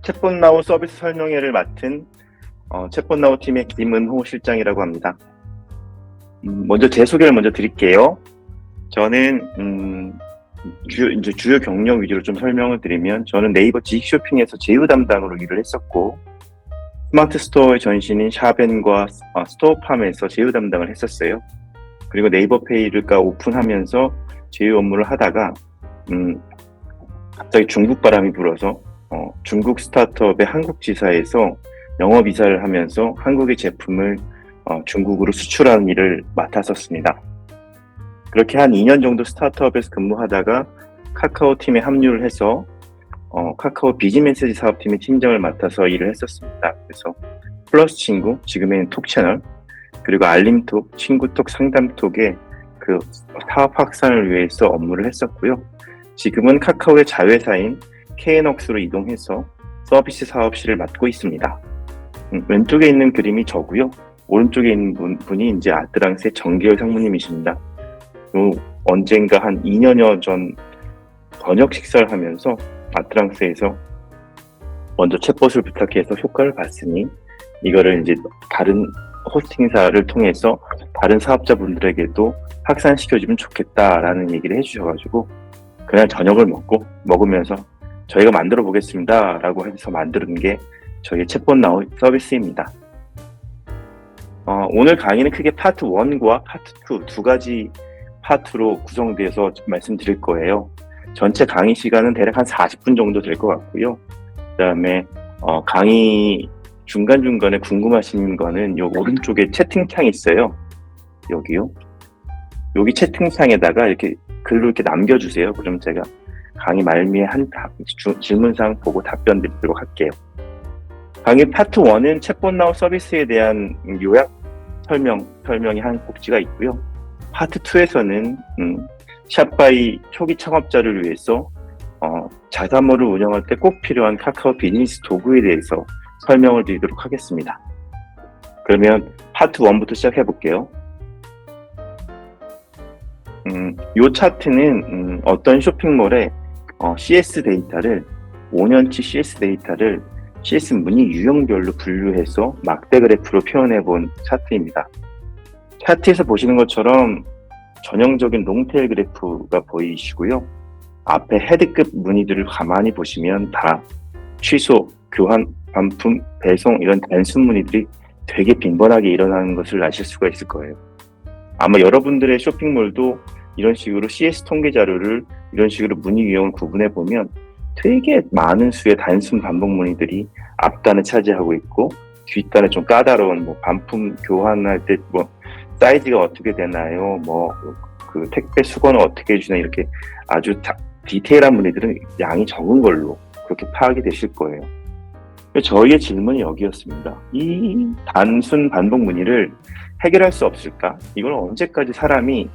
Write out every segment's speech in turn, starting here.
챗봇나우 서비스 설명회를 맡은 챗봇나우 팀의 김은호 실장이라고 합니다. 먼저 제 소개를 먼저 드릴게요. 저는 이제 주요 경력 위주로 좀 설명을 드리면, 저는 네이버 지식 쇼핑에서 제휴 담당으로 일을 했었고, 스마트 스토어의 전신인 샤벤과 스토어팜에서 제휴 담당을 했었어요. 그리고 네이버 페이를 오픈하면서 제휴 업무를 하다가 갑자기 중국 바람이 불어서 중국 스타트업의 한국 지사에서 영업 이사를 하면서 한국의 제품을 중국으로 수출하는 일을 맡았었습니다. 그렇게 한 2년 정도 스타트업에서 근무하다가 카카오 팀에 합류를 해서 카카오 비즈메시지 사업팀의 팀장을 맡아서 일을 했었습니다. 그래서 플러스 친구, 지금은 톡 채널, 그리고 알림톡, 친구톡, 상담톡의 그 사업 확산을 위해서 업무를 했었고요. 지금은 카카오의 자회사인 KN웍스로 이동해서 서비스 사업실을 맡고 있습니다. 왼쪽에 있는 그림이 저고요. 오른쪽에 있는 분이 이제 아트랑스의 정기열 상무님이십니다. 언젠가 한 2년여 전 저녁 식사를 하면서 아트랑스에서 먼저 챗봇을 부탁해서 효과를 봤으니 이거를 이제 다른 호스팅사를 통해서 다른 사업자분들에게도 확산시켜주면 좋겠다라는 얘기를 해주셔가지고 그날 저녁을 먹으면서 저희가 만들어 보겠습니다 라고 해서 만드는 게 저희의 챗봇나우 서비스입니다. 오늘 강의는 크게 파트 1과 파트 2 두 가지 파트로 구성돼서 말씀드릴 거예요. 전체 강의 시간은 대략 한 40분 정도 될 것 같고요. 그 다음에 강의 중간중간에 궁금하신 거는 요 오른쪽에 채팅창이 있어요. 여기요. 여기 채팅창에다가 이렇게 글로 이렇게 남겨주세요. 그럼 제가 강의 말미에 질문사항 보고 답변 드리도록 할게요. 강의 파트 1은 챗봇나우 서비스에 대한 요약 설명이 한 꼭지가 있고요. 파트 2에서는 샷바이 초기 창업자를 위해서 자사몰을 운영할 때 꼭 필요한 카카오 비즈니스 도구에 대해서 설명을 드리도록 하겠습니다. 그러면 파트 1부터 시작해 볼게요. 이 차트는 어떤 쇼핑몰의 CS 데이터를 5년치 CS 문의 유형별로 분류해서 막대 그래프로 표현해 본 차트입니다. 차트에서 보시는 것처럼 전형적인 롱테일 그래프가 보이시고요. 앞에 헤드급 문의들을 가만히 보시면 다 취소, 교환, 반품, 배송 이런 단순 문의들이 되게 빈번하게 일어나는 것을 아실 수가 있을 거예요. 아마 여러분들의 쇼핑몰도 이런 식으로 CS 통계 자료를 이런 식으로 문의 유형을 구분해 보면 되게 많은 수의 단순 반복 문의들이 앞단을 차지하고 있고 뒷단에 좀 까다로운 반품 교환할 때 사이즈가 어떻게 되나요? 그 택배 수거는 어떻게 해주나 이렇게 아주 디테일한 문의들은 양이 적은 걸로 그렇게 파악이 되실 거예요. 저희의 질문이 여기였습니다. 이 단순 반복 문의를 해결할 수 없을까? 이걸 언제까지 사람이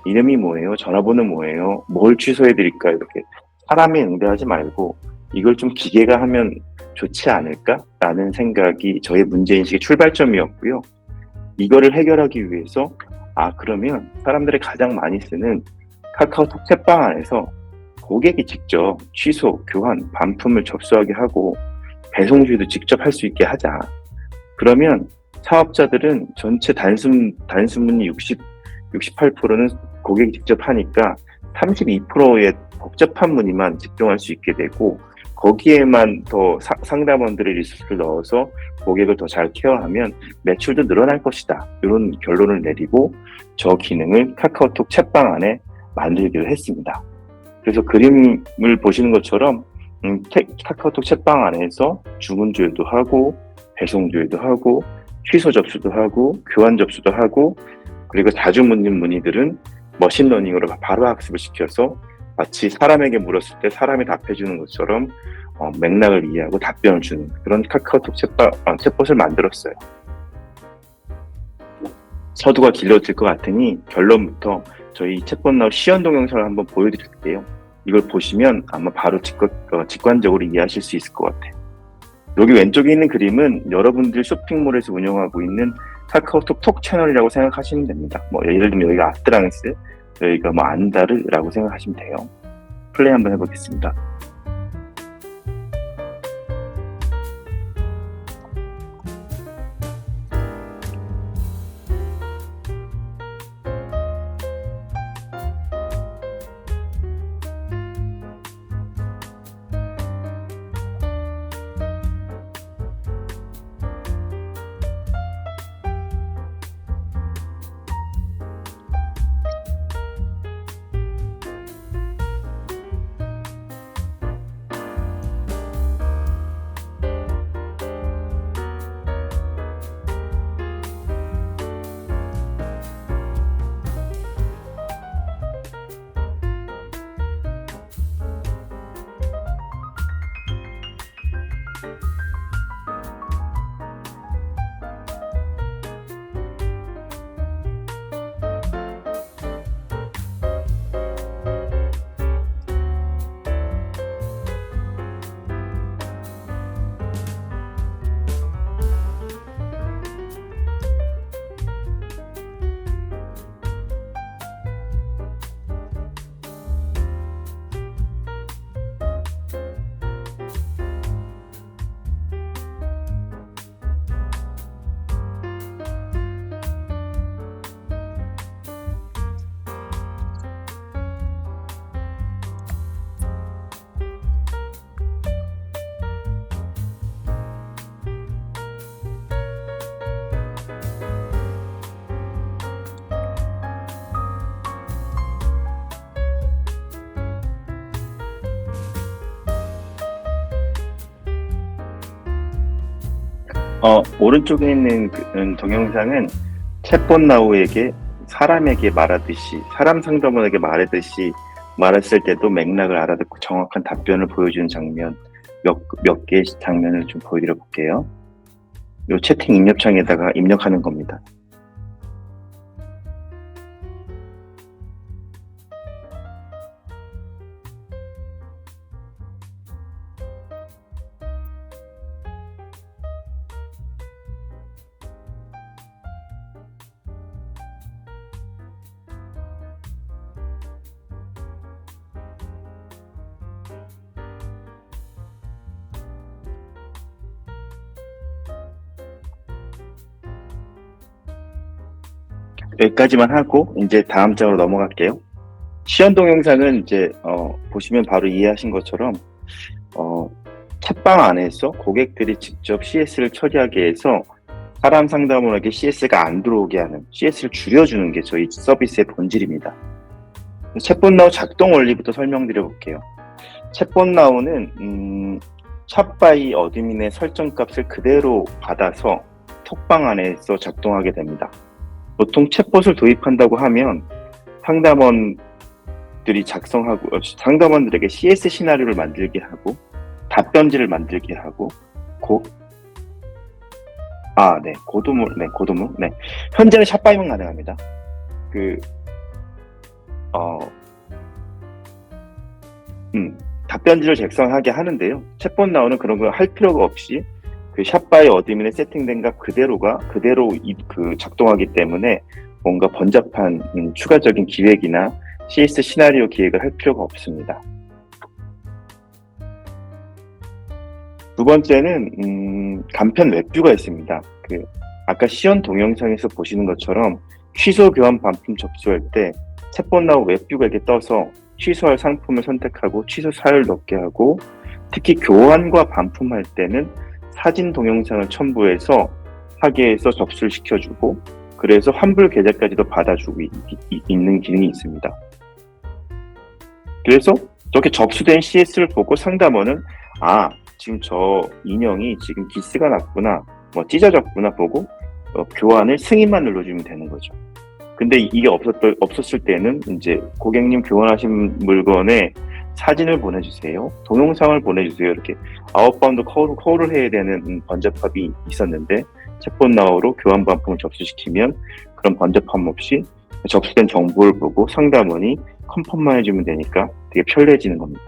이름이 뭐예요? 전화번호 뭐예요? 뭘 취소해 드릴까? 이렇게 사람이 응대하지 말고 이걸 좀 기계가 하면 좋지 않을까? 라는 생각이 저의 문제인식의 출발점이었고요. 이거를 해결하기 위해서 그러면 사람들이 가장 많이 쓰는 카카오톡 챗방 안에서 고객이 직접 취소, 교환, 반품을 접수하게 하고 배송 주의도 직접 할 수 있게 하자. 그러면 사업자들은 전체 단순 문의 68%는 고객이 직접 하니까 32%의 복잡한 문의만 집중할 수 있게 되고 거기에만 더 상담원들의 리소스를 넣어서 고객을 더 잘 케어하면 매출도 늘어날 것이다. 이런 결론을 내리고 저 기능을 카카오톡 챗방 안에 만들기로 했습니다. 그래서 그림을 보시는 것처럼 카카오톡 챗방 안에서 주문 조회도 하고 배송 조회도 하고 취소 접수도 하고 교환 접수도 하고 그리고 자주 묻는 문의들은 머신러닝으로 바로 학습을 시켜서 마치 사람에게 물었을 때 사람이 답해주는 것처럼 맥락을 이해하고 답변을 주는 그런 카카오톡 챗봇을 만들었어요. 서두가 길어질 것 같으니 결론부터 저희 챗봇나우 시연 동영상을 한번 보여드릴게요. 이걸 보시면 아마 바로 직관적으로 이해하실 수 있을 것 같아요. 여기 왼쪽에 있는 그림은 여러분들 쇼핑몰에서 운영하고 있는 카카오톡 톡 채널이라고 생각하시면 됩니다. 예를 들면 여기가 아트랑스, 여기가 안다르라고 생각하시면 돼요. 플레이 한번 해보겠습니다. 오른쪽에 있는 동영상은 챗봇 나우에게 사람에게 말하듯이, 사람 상담원에게 말하듯이 말했을 때도 맥락을 알아듣고 정확한 답변을 보여주는 장면, 몇 개의 장면을 좀 보여드려 볼게요. 요 채팅 입력창에다가 입력하는 겁니다. 여기까지만 하고 이제 다음 장으로 넘어갈게요. 시연 동영상은 이제 보시면 바로 이해하신 것처럼 챗방 안에서 고객들이 직접 CS를 처리하게 해서 사람 상담원에게 CS가 안 들어오게 하는, CS를 줄여주는 게 저희 서비스의 본질입니다. 챗봇 나우 작동 원리부터 설명드려 볼게요. 챗봇 나우는 샵바이 어드민의 설정값을 그대로 받아서 톡방 안에서 작동하게 됩니다. 보통 챗봇을 도입한다고 하면 상담원들이 상담원들에게 CS 시나리오를 만들게 하고 답변지를 만들게 하고 고도물. 현재는 샵바이만 가능합니다. 답변지를 작성하게 하는데요. 챗봇 나우는 그런 거 할 필요가 없이 샵바이 어드민에 세팅된 값 그대로 작동하기 때문에 뭔가 번잡한 추가적인 기획이나 CS 시나리오 기획을 할 필요가 없습니다. 두 번째는 간편 웹뷰가 있습니다. 아까 시연 동영상에서 보시는 것처럼 취소 교환 반품 접수할 때 챗봇 나우 웹뷰가 이렇게 떠서 취소할 상품을 선택하고 취소 사유를 넣게 하고, 특히 교환과 반품할 때는 사진 동영상을 첨부해서 하게해서 접수를 시켜주고, 그래서 환불 계좌까지도 받아주고 있는 기능이 있습니다. 그래서 저렇게 접수된 CS를 보고 상담원은 지금 저 인형이 지금 기스가 났구나, 찢어졌구나 보고 교환을 승인만 눌러주면 되는 거죠. 근데 이게 없었을 때는 이제 고객님 교환하신 물건에 사진을 보내주세요, 동영상을 보내주세요, 이렇게 아웃바운드 콜을 해야 되는 번잡함이 있었는데 챗봇 나우로 교환 반품을 접수시키면 그런 번잡함 없이 접수된 정보를 보고 상담원이 컨펌만 해주면 되니까 되게 편리해지는 겁니다.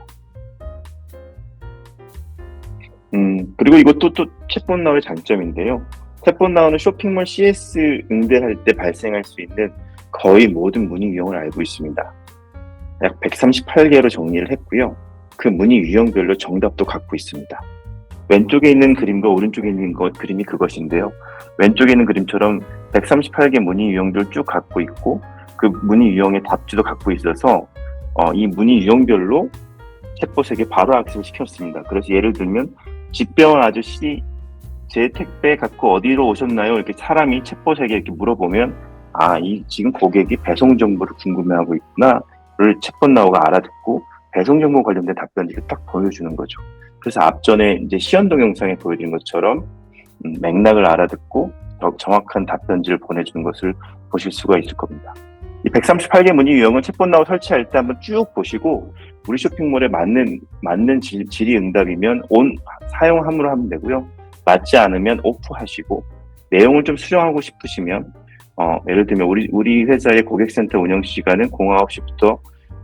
그리고 이것도 또 챗봇 나우의 장점인데요. 챗봇 나우는 쇼핑몰 CS 응대할 때 발생할 수 있는 거의 모든 문의 유형을 알고 있습니다. 약 138개로 정리를 했고요. 그 문의 유형별로 정답도 갖고 있습니다. 왼쪽에 있는 그림과 오른쪽에 있는 그림이 그것인데요. 왼쪽에 있는 그림처럼 138개 문의 유형들을 쭉 갖고 있고 그 문의 유형의 답지도 갖고 있어서 이 문의 유형별로 챗봇에게 바로 학습을 시켰습니다. 그래서 예를 들면 집배원 아저씨 제 택배 갖고 어디로 오셨나요? 이렇게 사람이 챗봇에게 이렇게 물어보면 지금 고객이 배송 정보를 궁금해하고 있구나를 챗봇 나우가 알아듣고 배송 정보 관련된 답변지를 딱 보여주는 거죠. 그래서 앞전에 이제 시연 동영상에 보여드린 것처럼 맥락을 알아듣고 더 정확한 답변지를 보내주는 것을 보실 수가 있을 겁니다. 이 138개 문의 유형은 챗봇 나우 설치할 때 한번 쭉 보시고 우리 쇼핑몰에 맞는 질의 응답이면 사용함으로 하면 되고요. 맞지 않으면 오프하시고, 내용을 좀 수정하고 싶으시면 예를 들면 우리 회사의 고객센터 운영 시간은 09시부터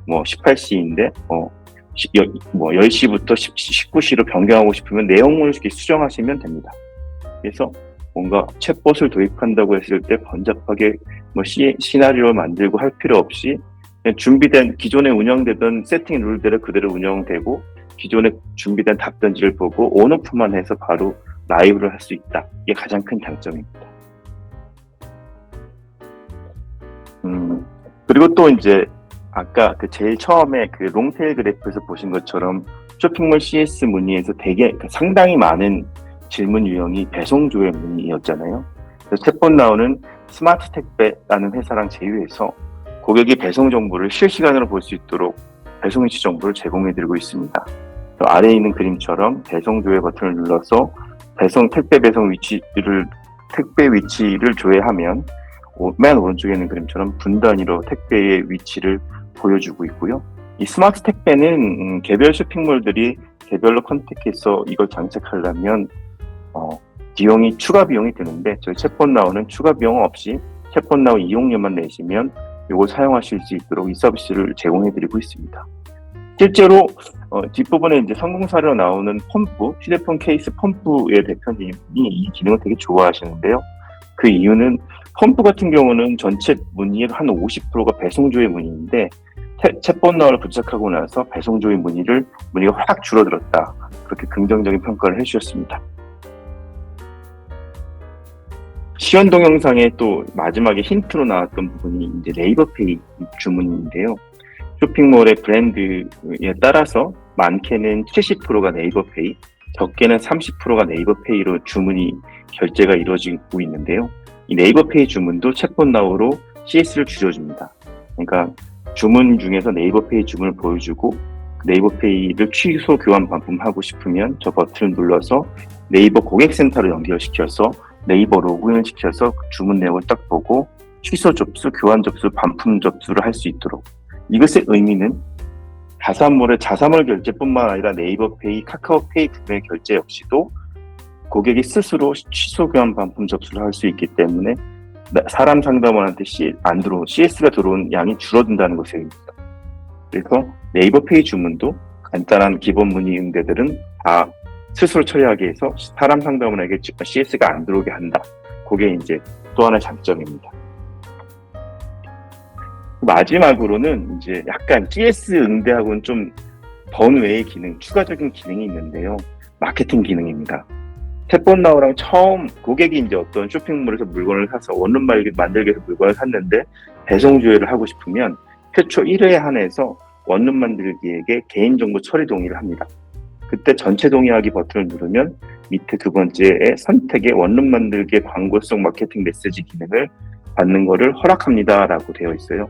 18시인데 10시부터 19시로 변경하고 싶으면 내용을 이렇게 수정하시면 됩니다. 그래서 뭔가 챗봇을 도입한다고 했을 때 번잡하게 시나리오를 만들고 할 필요 없이 그냥 준비된 기존에 운영되던 세팅 룰대로 그대로 운영되고, 기존에 준비된 답변지를 보고 온오프만 해서 바로 라이브를 할 수 있다. 이게 가장 큰 장점입니다. 그리고 또 이제 아까 제일 처음에 롱테일 그래프에서 보신 것처럼 쇼핑몰 CS 문의에서 상당히 많은 질문 유형이 배송 조회 문의였잖아요. 그래서 챗봇 나오는 스마트 택배라는 회사랑 제휴해서 고객이 배송 정보를 실시간으로 볼 수 있도록 배송 위치 정보를 제공해드리고 있습니다. 아래에 있는 그림처럼 배송 조회 버튼을 눌러서 택배 위치를 조회하면 맨 오른쪽에 있는 그림처럼 분 단위로 택배의 위치를 보여주고 있고요. 이 스마트 택배는 개별 쇼핑몰들이 개별로 컨택해서 이걸 장착하려면 추가 비용이 드는데, 저희 챗봇 나오는 추가 비용 없이 챗봇 나우 이용료만 내시면 이걸 사용하실 수 있도록 이 서비스를 제공해드리고 있습니다. 실제로 뒷부분에 이제 성공 사례로 나오는 펌프, 휴대폰 케이스 펌프의 대표님이 이 기능을 되게 좋아하시는데요. 그 이유는 펌프 같은 경우는 전체 문의의 한 50%가 배송조회 문의인데, 챗봇 나우를 부착하고 나서 배송조회 문의가 확 줄어들었다. 그렇게 긍정적인 평가를 해주셨습니다. 시연 동영상에 또 마지막에 힌트로 나왔던 부분이 이제 네이버페이 주문인데요. 쇼핑몰의 브랜드에 따라서 많게는 70%가 네이버페이, 적게는 30%가 네이버페이로 결제가 이루어지고 있는데요. 이 네이버페이 주문도 챗봇 나우로 CS를 줄여줍니다. 그러니까 주문 중에서 네이버페이 주문을 보여주고, 네이버페이를 취소 교환 반품하고 싶으면 저 버튼을 눌러서 네이버 고객센터로 연결시켜서 네이버 로그인을 시켜서 주문 내용을 딱 보고 취소 접수, 교환 접수, 반품 접수를 할 수 있도록. 이것의 의미는 자사몰 결제뿐만 아니라 네이버페이, 카카오페이 구매 결제 역시도 고객이 스스로 취소, 교환, 반품 접수를 할 수 있기 때문에 사람 상담원한테 CS가 들어온 양이 줄어든다는 것의 의미입니다. 그래서 네이버페이 주문도 간단한 기본 문의 응대들은 다 스스로 처리하게 해서 사람 상담원에게 CS가 안 들어오게 한다. 그게 이제 또 하나의 장점입니다. 마지막으로는 이제 약간 CS 응대하고는 좀 번외의 추가적인 기능이 있는데요. 마케팅 기능입니다. 챗봇 나우랑 처음 고객이 이제 어떤 쇼핑몰에서 물건을 사서 원룸 만들기 위해서 물건을 샀는데 배송 조회를 하고 싶으면 최초 1회에 한해서 원룸 만들기에게 개인정보 처리 동의를 합니다. 그때 전체 동의하기 버튼을 누르면 밑에 두 번째에 선택에 원룸 만들기의 광고성 마케팅 메시지 기능을 받는 것을 허락합니다 라고 되어 있어요.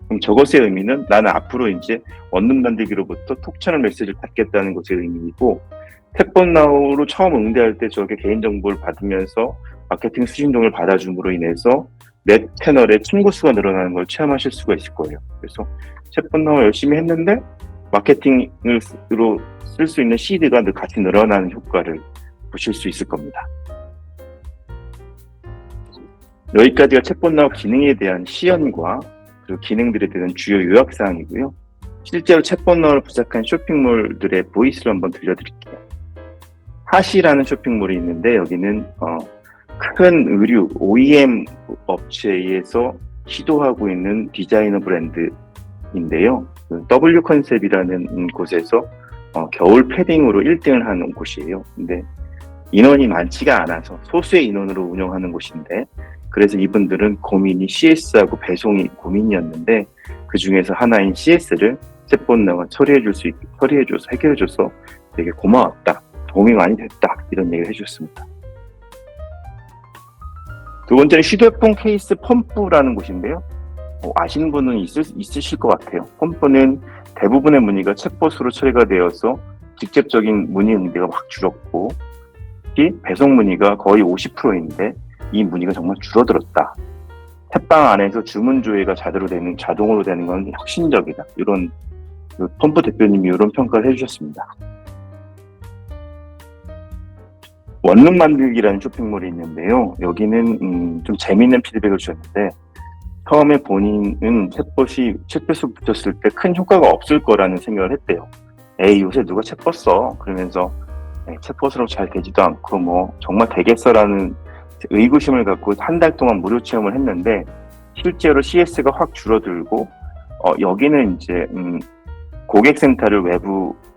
그럼 저것의 의미는 나는 앞으로 이제 원룸 만들기로부터 톡 채널 메시지를 받겠다는 것의 의미이고, 챗봇 나우로 처음 응대할 때 저게 개인정보를 받으면서 마케팅 수신동을 받아줌으로 인해서 내 채널의 친구 수가 늘어나는 걸 체험하실 수가 있을 거예요. 그래서 챗봇 나우 열심히 했는데 마케팅으로 쓸 수 있는 시드가 같이 늘어나는 효과를 보실 수 있을 겁니다. 여기까지가 챗봇 나우 기능에 대한 시연과 그리고 기능들에 대한 주요 요약사항이고요. 실제로 챗봇 나우를 부착한 쇼핑몰들의 보이스를 한번 들려드릴게요. 하시라는 쇼핑몰이 있는데, 여기는 큰 의류 OEM 업체에서 시도하고 있는 디자이너 브랜드인데요. W 컨셉이라는 곳에서 겨울 패딩으로 1등을 하는 곳이에요. 근데 인원이 많지가 않아서 소수의 인원으로 운영하는 곳인데, 그래서 이분들은 고민이 CS하고 배송이 고민이었는데, 그 중에서 하나인 CS를 챗봇 나우가 처리해줘서 해결해줘서 되게 고마웠다, 도움이 많이 됐다, 이런 얘기를 해주셨습니다. 두 번째는 휴대폰 케이스 펌프라는 곳인데요. 아시는 분은 있으실 것 같아요. 펌프는 대부분의 문의가 챗봇으로 처리가 되어서 직접적인 문의 응대가 확 줄었고, 특히 배송 문의가 거의 50%인데 이 문의가 정말 줄어들었다. 챗방 안에서 주문 조회가 자동으로 되는 건 혁신적이다. 이런 펌프 대표님이 이런 평가를 해주셨습니다. 원룸 만들기라는 쇼핑몰이 있는데요. 여기는 좀 재미있는 피드백을 주셨는데, 처음에 본인은 챗봇을 붙였을 때 큰 효과가 없을 거라는 생각을 했대요. 에이, 요새 누가 챗봇 써? 그러면서 챗봇으로 잘 되지도 않고 뭐 정말 되겠어라는 의구심을 갖고 한 달 동안 무료 체험을 했는데, 실제로 CS가 확 줄어들고, 여기는 이제 고객센터를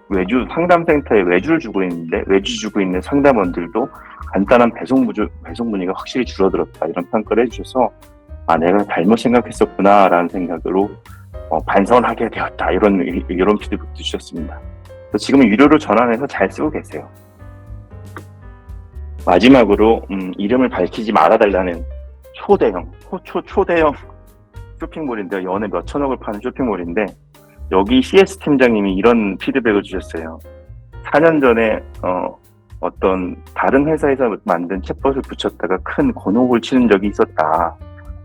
외주 상담센터에 외주를 주고 있는데, 외주 주고 있는 상담원들도 간단한 배송 문의가 확실히 줄어들었다, 이런 평가를 해주셔서 내가 잘못 생각했었구나라는 생각으로 반성을 하게 되었다, 이런 피드백도 주셨습니다. 지금은 유료로 전환해서 잘 쓰고 계세요. 마지막으로 이름을 밝히지 말아달라는 초대형 쇼핑몰인데요. 연에 몇천억을 파는 쇼핑몰인데, 여기 CS 팀장님이 이런 피드백을 주셨어요. 4년 전에 어떤 다른 회사에서 만든 챗봇을 붙였다가 큰 곤혹을 치는 적이 있었다.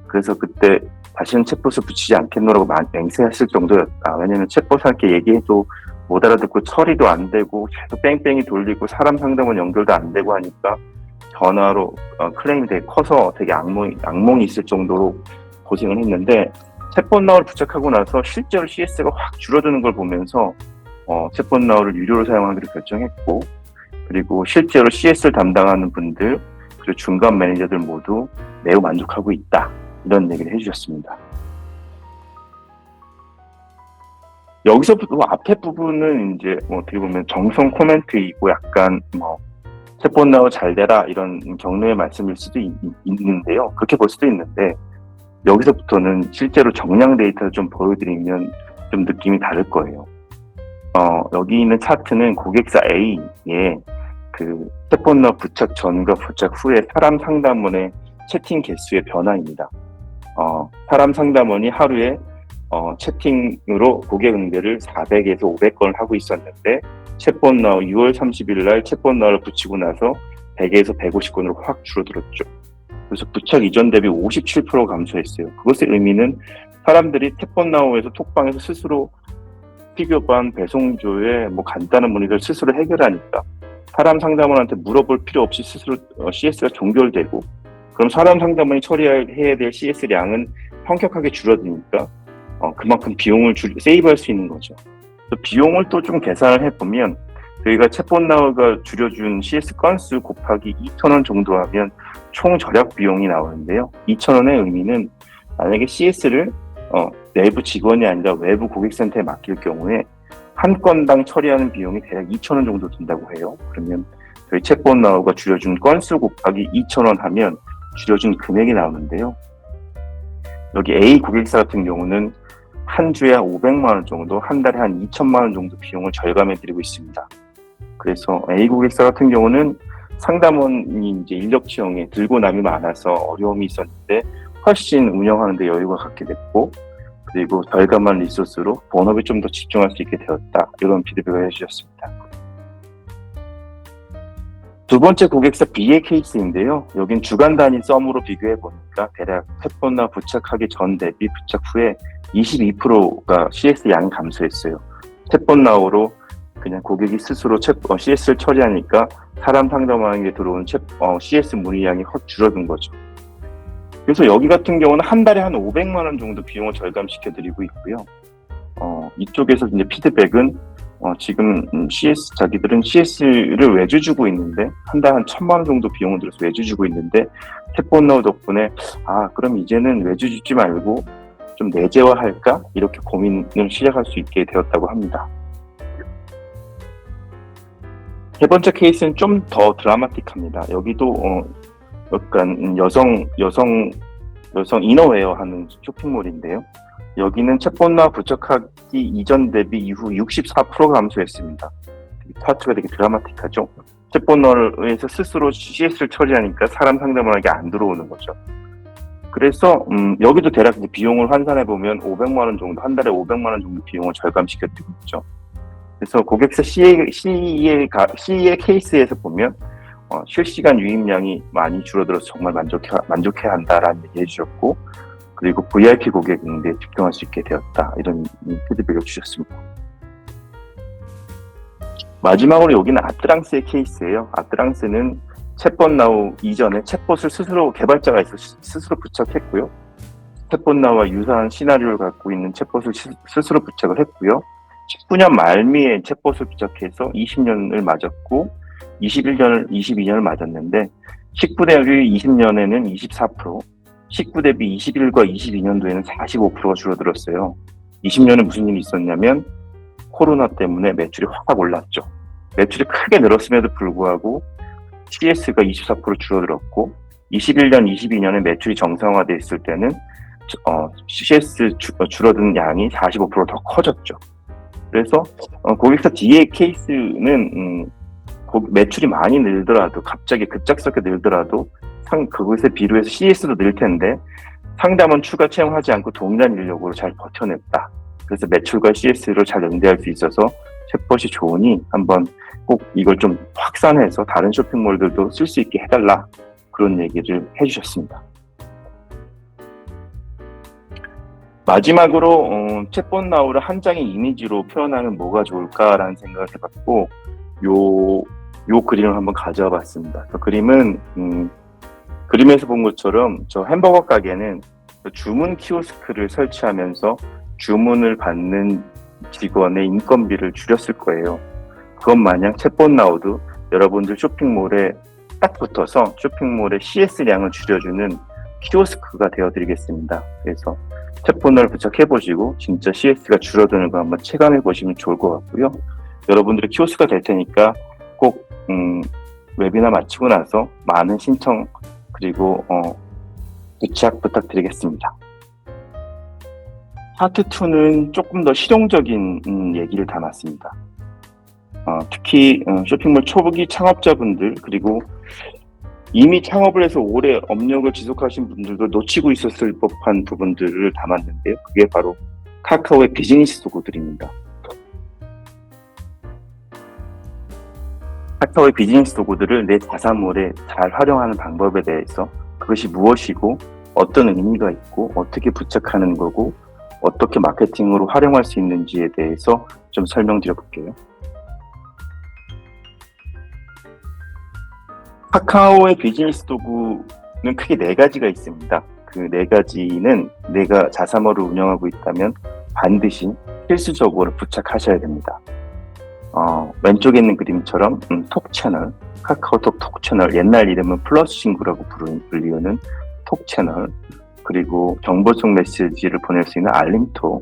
그래서 그때 다시는 챗봇을 붙이지 않겠노라고 맹세했을 정도였다. 왜냐면 챗봇한테 얘기해도 못 알아듣고 처리도 안 되고 계속 뺑뺑이 돌리고 사람 상담은 연결도 안 되고 하니까 전화로 클레임이 되게 커서 되게 악몽이 있을 정도로 고생을 했는데, 챗봇 나우를 부착하고 나서 실제로 CS가 확 줄어드는 걸 보면서 챗봇 나우를 유료로 사용하기로 결정했고, 그리고 실제로 CS를 담당하는 분들 그리고 중간 매니저들 모두 매우 만족하고 있다, 이런 얘기를 해주셨습니다. 여기서부터 앞에 부분은 이제 어떻게 보면 정성 코멘트이고 약간 챗봇 나우 잘 되라 이런 격려의 말씀일 수도 있는데요. 그렇게 볼 수도 있는데, 여기서부터는 실제로 정량 데이터를 좀 보여드리면 좀 느낌이 다를 거예요. 여기 있는 차트는 고객사 A의 그 챗봇 나우 부착 전과 부착 후에 사람 상담원의 채팅 개수의 변화입니다. 사람 상담원이 하루에 채팅으로 고객 응대를 400에서 500건을 하고 있었는데, 챗봇 나우 6월 30일 날 챗봇 나우를 붙이고 나서 100에서 150건으로 확 줄어들었죠. 그래서 부착 이전 대비 57% 감소했어요. 그것의 의미는 사람들이 챗봇 나우에서 톡방에서 스스로 피규어반 배송조에 간단한 문의를 스스로 해결하니까 사람 상담원한테 물어볼 필요 없이 스스로 CS가 종결되고, 그럼 사람 상담원이 처리해야 될 CS량은 현격하게 줄어드니까 그만큼 비용을 세이브할 수 있는 거죠. 비용을 또 좀 계산을 해보면, 저희가 챗봇 나우가 줄여준 CS 건수 곱하기 2,000원 정도 하면 총 절약 비용이 나오는데요. 2,000원의 의미는 만약에 CS를 내부 직원이 아니라 외부 고객센터에 맡길 경우에 한 건당 처리하는 비용이 대략 2,000원 정도 든다고 해요. 그러면 저희 챗봇 나우가 줄여준 건수 곱하기 2,000원 하면 줄여준 금액이 나오는데요. 여기 A 고객사 같은 경우는 한 주에 500만 원 정도, 한 달에 한 2천만 원 정도 비용을 절감해드리고 있습니다. 그래서 A 고객사 같은 경우는 상담원이 이제 인력 채용에 들고 남이 많아서 어려움이 있었는데 훨씬 운영하는 데 여유가 갖게 됐고, 그리고 절감한 리소스로 본업에 좀 더 집중할 수 있게 되었다, 이런 피드백을 해주셨습니다. 두 번째 고객사 B의 케이스인데요. 여긴 주간 단위 썸으로 비교해 보니까 대략 챗봇 나우 부착하기 전 대비 부착 후에 22%가 CS 양이 감소했어요. 챗봇 나우로 그냥 고객이 스스로 CS를 처리하니까 사람 상담원에게 들어온 CS 문의량이 확 줄어든 거죠. 그래서 여기 같은 경우는 한 달에 한 500만 원 정도 비용을 절감시켜 드리고 있고요. 이쪽에서 이제 피드백은 지금 자기들은 CS를 외주 주고 있는데, 한 달 한 1,000만 원 정도 비용을 들여서 외주 주고 있는데, 챗봇 나우 덕분에 그럼 이제는 외주 주지 말고 좀 내재화할까? 이렇게 고민을 시작할 수 있게 되었다고 합니다. 세 번째 케이스는 좀 더 드라마틱합니다. 여기도 약간 여성 이너웨어 하는 쇼핑몰인데요. 여기는 챗봇 나우 부착하기 이전 대비 이후 64% 감소했습니다. 차트가 되게 드라마틱하죠. 챗봇 나우에서 스스로 CS를 처리하니까 사람 상담원에게 안 들어오는 거죠. 그래서 여기도 대략 비용을 환산해 보면 500만 원 정도, 한 달에 500만 원 정도 비용을 절감시켰던 거죠. 그래서 고객사 C의 케이스에서 보면 실시간 유입량이 많이 줄어들어서 정말 만족해야 한다라는 얘기 해주셨고, 그리고 VIP 고객 응대에 집중할 수 있게 되었다, 이런 피드백을 주셨습니다. 마지막으로 여기는 아트랑스의 케이스예요. 아트랑스는 챗봇 나우 이전에 챗봇을 스스로 개발자가 있어 스스로 부착했고요. 챗봇 나우와 유사한 시나리오를 갖고 있는 챗봇을 스스로 부착을 했고요. 19년 말미에 챗봇을 부착해서 20년을 맞았고 22년을 맞았는데 19 대비 20년에는 24%, 19 대비 21과 22년도에는 45%가 줄어들었어요. 20년에 무슨 일이 있었냐면 코로나 때문에 매출이 확 올랐죠. 매출이 크게 늘었음에도 불구하고 CS가 24% 줄어들었고 21년, 22년에 매출이 정상화됐을 때는 CS 줄어든 양이 45% 더 커졌죠. 그래서 고객사 D의 케이스는 매출이 많이 늘더라도 갑자기 급작스럽게 늘더라도 그것에 비교해서 CS도 늘 텐데 상담은 추가 채용하지 않고 동일한 인력으로 잘 버텨냈다. 그래서 매출과 CS를 잘 연대할 수 있어서 챗봇이 좋으니 한번 꼭 이걸 좀 확산해서 다른 쇼핑몰들도 쓸 수 있게 해달라, 그런 얘기를 해주셨습니다. 마지막으로 챗봇 나우를 한 장의 이미지로 표현하면 뭐가 좋을까라는 생각을 해봤고 요 그림을 한번 가져와 봤습니다. 그 그림은 그림에서 본 것처럼 저 햄버거 가게는 주문 키오스크를 설치하면서 주문을 받는 직원의 인건비를 줄였을 거예요. 그것 마냥 챗봇 나우도 여러분들 쇼핑몰에 딱 붙어서 쇼핑몰의 CS량을 줄여주는 키오스크가 되어드리겠습니다. 그래서 챗봇을 부착해보시고 진짜 CS가 줄어드는 거 한번 체감해보시면 좋을 것 같고요. 여러분들의 키오스크가 될 테니까 꼭 웨비나 마치고 나서 많은 신청 그리고 부착 부탁드리겠습니다. 파트 2는 조금 더 실용적인 얘기를 담았습니다. 특히 쇼핑몰 초보기 창업자분들 그리고 이미 창업을 해서 오래 업력을 지속하신 분들도 놓치고 있었을 법한 부분들을 담았는데요. 그게 바로 카카오의 비즈니스 도구들입니다. 카카오의 비즈니스 도구들을 내 자사몰에 잘 활용하는 방법에 대해서 그것이 무엇이고 어떤 의미가 있고 어떻게 부착하는 거고 어떻게 마케팅으로 활용할 수 있는지에 대해서 좀 설명드려 볼게요. 카카오의 비즈니스 도구는 크게 4가지가 있습니다. 그 4가지는 내가 자사몰을 운영하고 있다면 반드시 필수적으로 부착하셔야 됩니다. 왼쪽에 있는 그림처럼 톡 채널, 카카오톡 톡 채널, 옛날 이름은 플러스 친구라고 불리우는 톡 채널, 그리고 정보성 메시지를 보낼 수 있는 알림톡,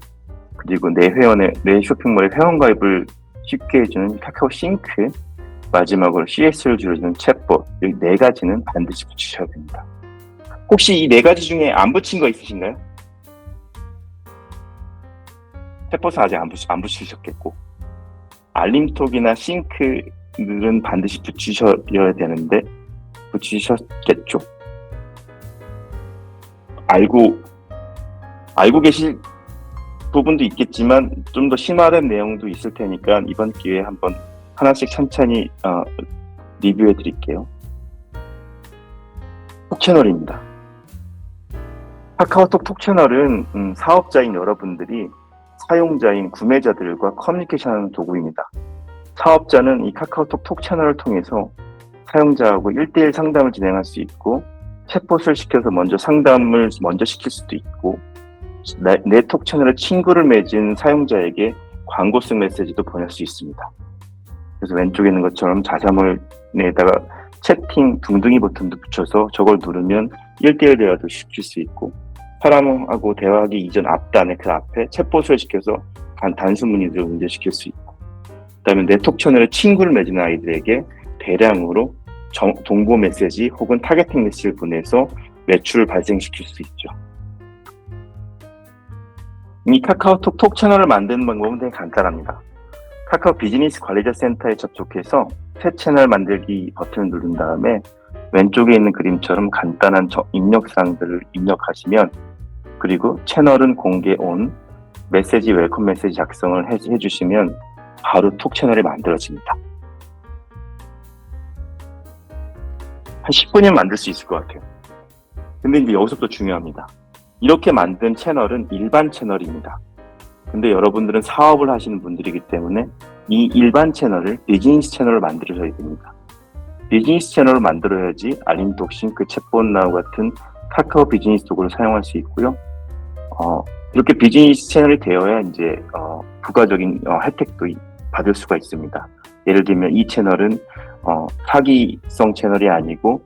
그리고 내 쇼핑몰의 회원가입을 쉽게 해주는 카카오 싱크, 마지막으로 CS를 줄여주는 챗봇, 이 4가지는 반드시 붙이셔야 됩니다. 혹시 이 4가지 중에 안 붙인 거 있으신가요? 챗봇은 아직 안 붙이셨겠고, 알림톡이나 싱크는 반드시 붙이셔야 되는데 붙이셨겠죠? 알고 계실 부분도 있겠지만 좀 더 심화된 내용도 있을 테니까 이번 기회에 한번 하나씩 천천히 리뷰해 드릴게요. 톡 채널입니다. 카카오톡 톡 채널은 사업자인 여러분들이 사용자인 구매자들과 커뮤니케이션하는 도구입니다. 사업자는 이 카카오톡 톡 채널을 통해서 사용자하고 1대1 상담을 진행할 수 있고 챗봇을 시켜서 상담을 먼저 시킬 수도 있고 내 톡 채널에 친구를 맺은 사용자에게 광고성 메시지도 보낼 수 있습니다. 그래서 왼쪽에 있는 것처럼 자사몰에다가 채팅 둥둥이 버튼도 붙여서 저걸 누르면 1대1 대화도 시킬 수 있고 사람하고 대화하기 이전 앞단에 그 앞에 챗봇을 시켜서 단수 문의를 응대시킬 수 있고 그다음에 내 톡 채널에 친구를 맺은 아이들에게 대량으로 동보 메시지 혹은 타겟팅 메시지를 보내서 매출을 발생시킬 수 있죠. 이 카카오톡 톡 채널을 만드는 방법은 되게 간단합니다. 카카오 비즈니스 관리자 센터에 접속해서 새 채널 만들기 버튼을 누른 다음에 왼쪽에 있는 그림처럼 간단한 입력사항들을 입력하시면 그리고 채널은 공개 온, 메시지 웰컴 메시지 작성을 해주시면 바로 톡 채널이 만들어집니다. 한 10분이면 만들 수 있을 것 같아요. 근데 이제 여기서부터 중요합니다. 이렇게 만든 채널은 일반 채널입니다. 근데 여러분들은 사업을 하시는 분들이기 때문에 이 일반 채널을 비즈니스 채널로 만들어줘야 됩니다. 비즈니스 채널을 만들어야지 알림톡, 싱크, 챗봇 나우 같은 카카오 비즈니스 도구를 사용할 수 있고요. 이렇게 비즈니스 채널이 되어야 이제 부가적인 혜택도 받을 수가 있습니다. 예를 들면 이 채널은 사기성 채널이 아니고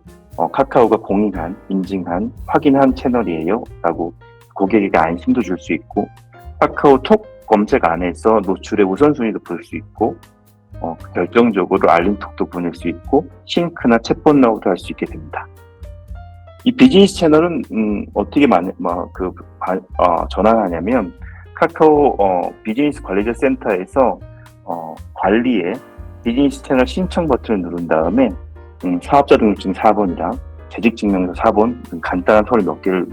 카카오가 공인한, 인증한, 확인한 채널이에요 라고 고객에게 안심도 줄 수 있고, 카카오톡 검색 안에서 노출의 우선순위도 볼 수 있고, 결정적으로 알림톡도 보낼 수 있고, 싱크나 챗봇 나우도 할 수 있게 됩니다. 이 비즈니스 채널은 어떻게 전환하냐면, 카카오 비즈니스 관리자 센터에서 관리에 비즈니스 채널 신청 버튼을 누른 다음에 사업자 등록증 4번이랑 재직증명서 4번 간단한 서류 몇 개를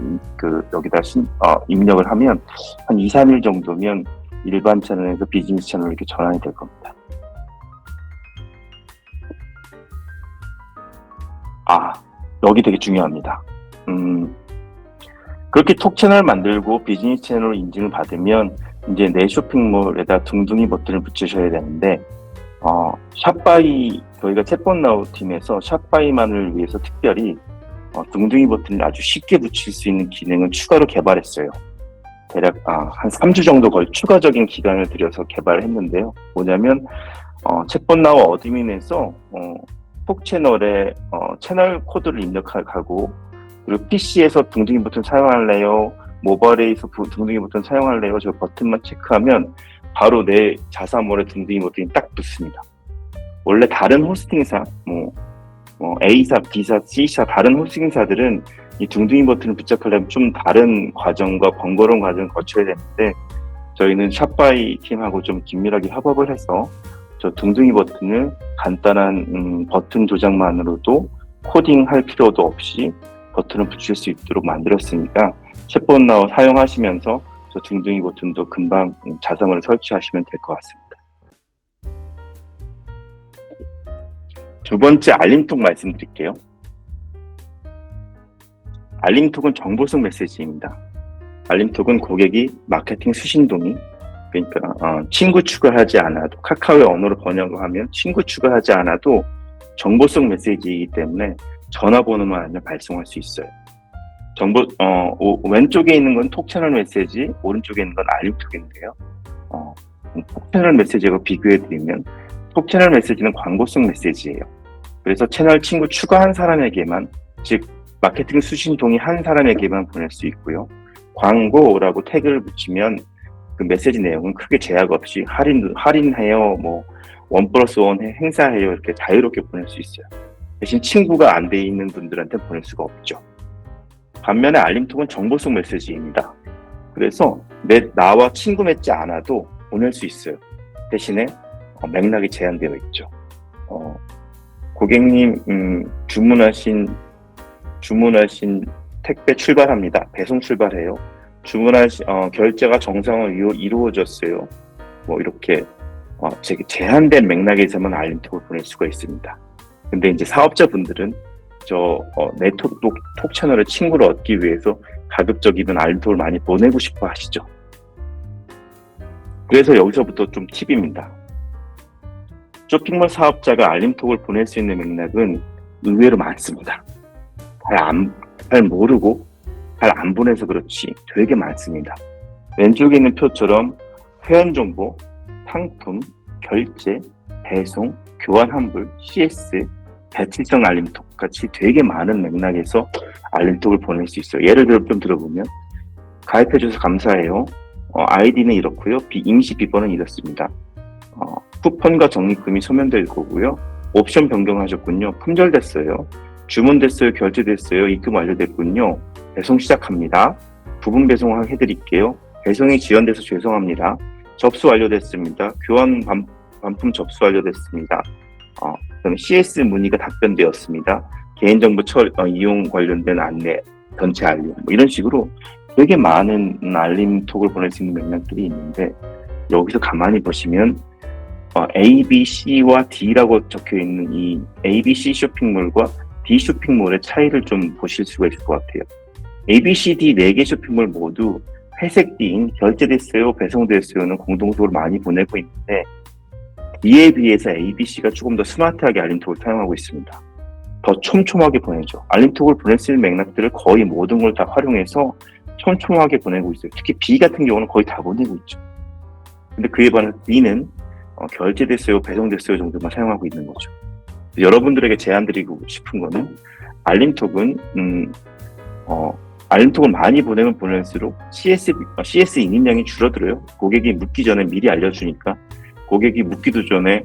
여기다 입력을 하면 한 2, 3일 정도면 일반 채널에서 비즈니스 채널로 이렇게 전환이 될 겁니다. 여기 되게 중요합니다. 그렇게 톡 채널 만들고 비즈니스 채널로 인증을 받으면 이제 내 쇼핑몰에다 둥둥이 버튼을 붙이셔야 되는데, 샵바이, 저희가 챗봇 나우 팀에서 샵바이만을 위해서 특별히 둥둥이 버튼을 아주 쉽게 붙일 수 있는 기능을 추가로 개발했어요. 대략 한 3주 정도 추가적인 기간을 들여서 개발을 했는데요. 뭐냐면 챗봇 나우 어드민에서 톡 채널에 채널 코드를 입력하고, 그리고 PC에서 둥둥이 버튼 사용할래요? 모바일에서 둥둥이 버튼 사용할래요? 저 버튼만 체크하면 바로 내 자사몰에 둥둥이 버튼이 딱 붙습니다. 원래 다른 호스팅사, A사, B사, C사 다른 호스팅사들은 이 둥둥이 버튼을 붙잡으려면 좀 다른 과정과 번거로운 과정을 거쳐야 되는데, 저희는 샵바이 팀하고 좀 긴밀하게 협업을 해서 저 둥둥이 버튼을 간단한 버튼 조작만으로도 코딩할 필요도 없이 버튼을 붙일 수 있도록 만들었으니까 챗봇 나우 사용하시면서 저 둥둥이 버튼도 금방 자사몰에 설치하시면 될 것 같습니다. 두 번째, 알림톡 말씀드릴게요. 알림톡은 정보성 메시지입니다. 알림톡은 고객이 마케팅 수신동의, 그러니까 친구 추가하지 않아도, 카카오의 언어로 번역하면 친구 추가하지 않아도 정보성 메시지이기 때문에 전화번호만 알면 발송할 수 있어요. 왼쪽에 있는 건 톡 채널 메시지, 오른쪽에 있는 건 알림톡인데요. 톡 채널 메시지하고 비교해드리면, 톡 채널 메시지는 광고성 메시지예요. 그래서 채널 친구 추가한 사람에게만, 즉 마케팅 수신 동의한 사람에게만 보낼 수 있고요. 광고라고 태그를 붙이면 그 메시지 내용은 크게 제약 없이 할인해요, 1+1 행사해요, 이렇게 자유롭게 보낼 수 있어요. 대신 친구가 안 돼 있는 분들한테 보낼 수가 없죠. 반면에 알림톡은 정보성 메시지입니다. 그래서 나와 친구 맺지 않아도 보낼 수 있어요. 대신에 맥락이 제한되어 있죠. 고객님 주문하신 택배 출발합니다. 배송 출발해요. 결제가 정상으로 이루어졌어요. 이렇게 제한된 맥락에서만 알림톡을 보낼 수가 있습니다. 근데 이제 사업자분들은 내 톡 채널의 친구를 얻기 위해서 가급적이면 알림톡을 많이 보내고 싶어 하시죠. 그래서 여기서부터 좀 팁입니다. 쇼핑몰 사업자가 알림톡을 보낼 수 있는 맥락은 의외로 많습니다. 잘 모르고 잘 안 보내서 그렇지 되게 많습니다. 왼쪽에 있는 표처럼 회원정보, 상품, 결제, 배송, 교환 환불, CS, 대출성 알림톡 같이 되게 많은 맥락에서 알림톡을 보낼 수 있어요. 예를 들어 좀 들어보면, 가입해줘서 감사해요. 아이디는 이렇고요. 임시 비번은 이렇습니다. 쿠폰과 적립금이 소멸될 거고요. 옵션 변경하셨군요. 품절됐어요. 주문됐어요. 결제됐어요. 입금 완료됐군요. 배송 시작합니다. 부분 배송 해드릴게요. 배송이 지연돼서 죄송합니다. 접수 완료됐습니다. 교환 반품 접수 완료됐습니다. 그다음에 CS 문의가 답변되었습니다. 개인정보 이용 관련된 안내, 전체 알림, 이런 식으로 되게 많은 알림톡을 보낼 수 있는 맥락들이 있는데, 여기서 가만히 보시면 A, B, C와 D라고 적혀있는 이 A, B, C 쇼핑몰과 D 쇼핑몰의 차이를 좀 보실 수가 있을 것 같아요. A, B, C, D 4개 쇼핑몰 모두 회색 D인 결제됐어요, 배송됐어요는 공동적으로 많이 보내고 있는데, 이에 비해서 ABC가 조금 더 스마트하게 알림톡을 사용하고 있습니다. 더 촘촘하게 보내죠. 알림톡을 보낼 수 있는 맥락들을 거의 모든 걸 다 활용해서 촘촘하게 보내고 있어요. 특히 B 같은 경우는 거의 다 보내고 있죠. 근데 그에 반해 B는 결제됐어요, 배송됐어요 정도만 사용하고 있는 거죠. 여러분들에게 제안드리고 싶은 거는 알림톡은 알림톡을 많이 보내면 보낼수록 CS 인입량이 줄어들어요. 고객이 묻기 전에 미리 알려주니까 고객이 묻기도 전에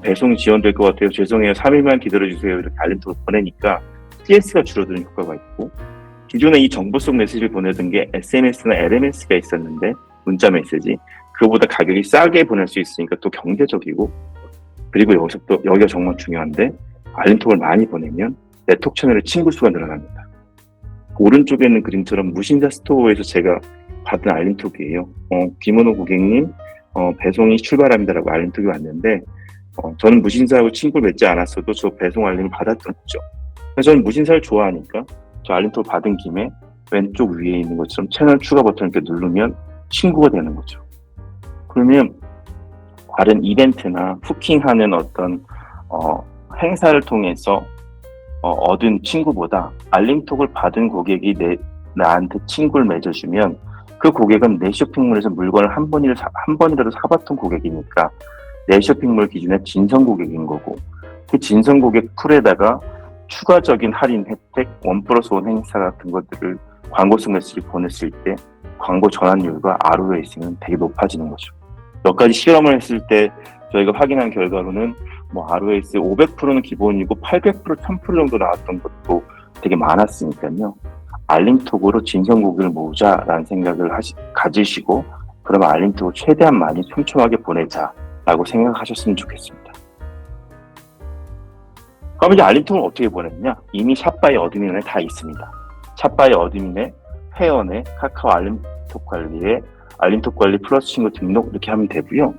배송이 지연될 것 같아요. 죄송해요. 3일만 기다려주세요. 이렇게 알림톡을 보내니까 CS가 줄어드는 효과가 있고, 기존에 이 정보성 메시지를 보내던 게 SMS나 LMS가 있었는데 문자 메시지, 그거보다 가격이 싸게 보낼 수 있으니까 또 경제적이고, 그리고 여기서 또 여기가 정말 중요한데 알림톡을 많이 보내면 네트워크 채널의 친구 수가 늘어납니다. 오른쪽에 있는 그림처럼 무신사 스토어에서 제가 받은 알림톡이에요. 김은호 고객님 배송이 출발합니다라고 알림톡이 왔는데 저는 무신사하고 친구를 맺지 않았어도 저 배송 알림을 받았던 거죠. 그래서 저는 무신사를 좋아하니까 저 알림톡을 받은 김에 왼쪽 위에 있는 것처럼 채널 추가 버튼을 이렇게 누르면 친구가 되는 거죠. 그러면 다른 이벤트나 후킹하는 어떤 행사를 통해서 얻은 친구보다 알림톡을 받은 고객이 나한테 친구를 맺어주면 그 고객은 내 쇼핑몰에서 물건을 한 번이라도 사봤던 고객이니까 내 쇼핑몰 기준의 진성 고객인 거고, 그 진성 고객 풀에다가 추가적인 할인 혜택, 1+1 행사 같은 것들을 광고성 메시지를 보냈을 때 광고 전환율과 ROAS는 되게 높아지는 거죠. 몇 가지 실험을 했을 때 저희가 확인한 결과로는 ROAS 500%는 기본이고 800%, 1000% 정도 나왔던 것도 되게 많았으니까요. 알림톡으로 진성 고객을 모으자라는 생각을 가지시고, 그러면 알림톡을 최대한 많이 촘촘하게 보내자라고 생각하셨으면 좋겠습니다. 그럼 이제 알림톡을 어떻게 보냈냐? 이미 샷바이 어드민에 다 있습니다. 샷바이 어드민에 회원에 카카오 알림톡 관리에 알림톡 관리 플러스 친구 등록 이렇게 하면 되고요.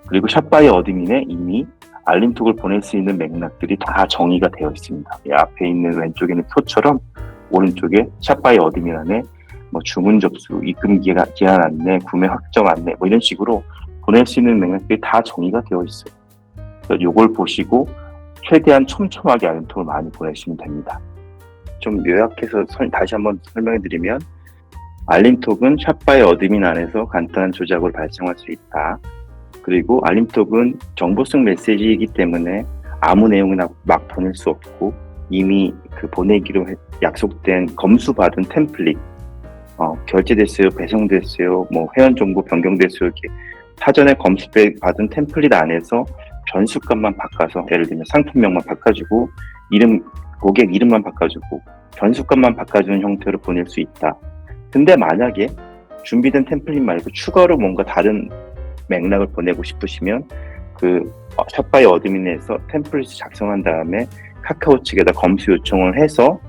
그리고 샷바이 어드민에 이미 알림톡을 보낼 수 있는 맥락들이 다 정의가 되어 있습니다. 이 앞에 있는 왼쪽에 있는 표처럼 오른쪽에 샷바이 어드민 안에 주문 접수, 입금 기한 안내, 구매 확정 안내 이런 식으로 보낼 수 있는 맥락들이 다 정의가 되어 있어요. 그래서 이걸 보시고 최대한 촘촘하게 알림톡을 많이 보내시면 됩니다. 좀 요약해서 다시 한번 설명해 드리면, 알림톡은 샷바이 어드민 안에서 간단한 조작으로 발생할 수 있다. 그리고 알림톡은 정보성 메시지이기 때문에 아무 내용이나 막 보낼 수 없고, 이미 그 보내기로 약속된 검수받은 템플릿, 결제됐어요, 배송됐어요, 회원 정보 변경됐어요, 이렇게 사전에 검수받은 템플릿 안에서 변수값만 바꿔서, 예를 들면 상품명만 바꿔주고 고객 이름만 바꿔주고 변수값만 바꿔주는 형태로 보낼 수 있다. 근데 만약에 준비된 템플릿 말고 추가로 뭔가 다른 맥락을 보내고 싶으시면 그 샷바이 어드민에서 템플릿을 작성한 다음에 카카오 측에다 검수 요청을 해서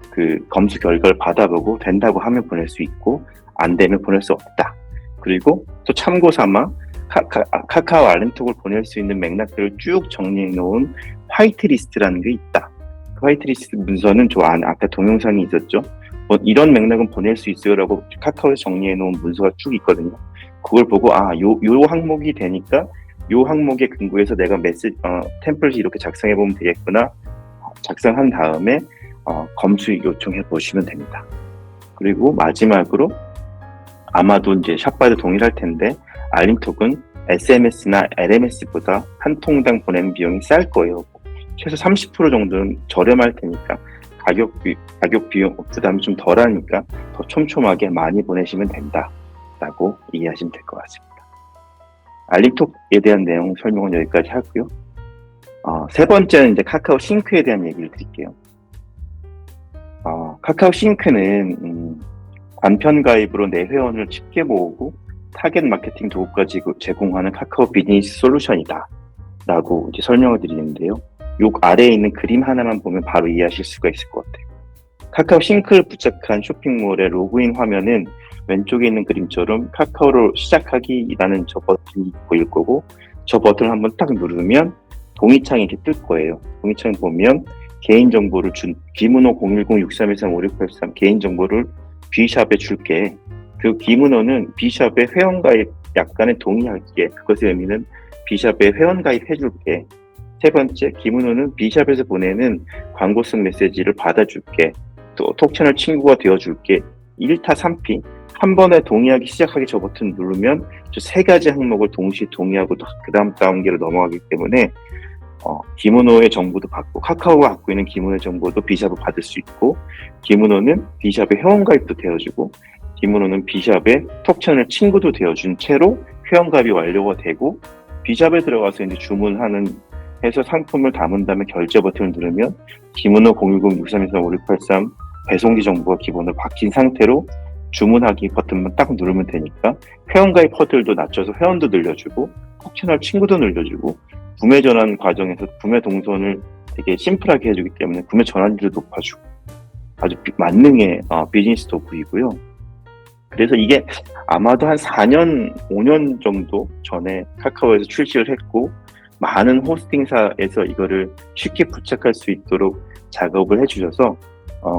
그 검수 결과를 받아보고 된다고 하면 보낼 수 있고, 안 되면 보낼 수 없다. 그리고 또 참고 삼아 카카오 알림톡을 보낼 수 있는 맥락들을 쭉 정리해 놓은 화이트리스트라는 게 있다. 그 화이트리스트 문서는 저 앞에 동영상이 있었죠. 이런 맥락은 보낼 수 있어요 라고 카카오에서 정리해 놓은 문서가 쭉 있거든요. 그걸 보고 요 항목이 되니까 요 항목에 근거해서 내가 템플릿 이렇게 작성해 보면 되겠구나. 작성한 다음에 검수 요청해 보시면 됩니다. 그리고 마지막으로 아마도 이제 샷바이도 동일할 텐데, 알림톡은 SMS나 LMS보다 한 통당 보내는 비용이 쌀 거예요. 최소 30% 정도는 저렴할 테니까 가격 비용 부담이 좀 덜하니까 더 촘촘하게 많이 보내시면 된다라고 이해하시면 될 것 같습니다. 알림톡에 대한 내용 설명은 여기까지 하고요. 세 번째는 이제 카카오 싱크에 대한 얘기를 드릴게요. 카카오 싱크는 간편 가입으로 내 회원을 쉽게 모으고 타겟 마케팅 도구까지 제공하는 카카오 비즈니스 솔루션이다 라고 이제 설명을 드리는데요. 요 아래에 있는 그림 하나만 보면 바로 이해하실 수가 있을 것 같아요. 카카오 싱크를 부착한 쇼핑몰의 로그인 화면은 왼쪽에 있는 그림처럼 카카오로 시작하기라는 저 버튼이 보일 거고, 저 버튼을 한번 딱 누르면 동의창이 이렇게 뜰 거예요. 동의창 보면 개인정보를 김은호 010-6313-5683 개인정보를 B샵에 줄게. 그 김은호는 B샵에 회원가입 약간의 동의할게. 그것의 의미는 B샵에 회원 가입해줄게. 세 번째, 김은호는 B샵에서 보내는 광고성 메시지를 받아줄게. 또 톡채널 친구가 되어줄게. 1타 3피. 한 번에 동의하기 시작하기 저 버튼 누르면 저 세 가지 항목을 동시에 동의하고 그 다음 단계로 넘어가기 때문에 김은호의 정보도 받고 카카오가 갖고 있는 김은호의 정보도 B샵을 받을 수 있고, 김은호는 B샵에 회원가입도 되어주고, 김은호는 B샵에 톡채널 친구도 되어준 채로 회원가입이 완료가 되고, B샵에 들어가서 이제 주문하는 해서 상품을 담은 다음에 결제 버튼을 누르면 김은호 010-6323-5683 배송지 정보가 기본으로 박힌 상태로 주문하기 버튼만 딱 누르면 되니까 회원가입 허들도 낮춰서 회원도 늘려주고 톡채널 친구도 늘려주고, 구매 전환 과정에서 구매 동선을 되게 심플하게 해주기 때문에 구매 전환율도 높아주고 아주 만능의 비즈니스 도구이고요. 그래서 이게 아마도 한 4년, 5년 정도 전에 카카오에서 출시를 했고, 많은 호스팅사에서 이거를 쉽게 부착할 수 있도록 작업을 해주셔서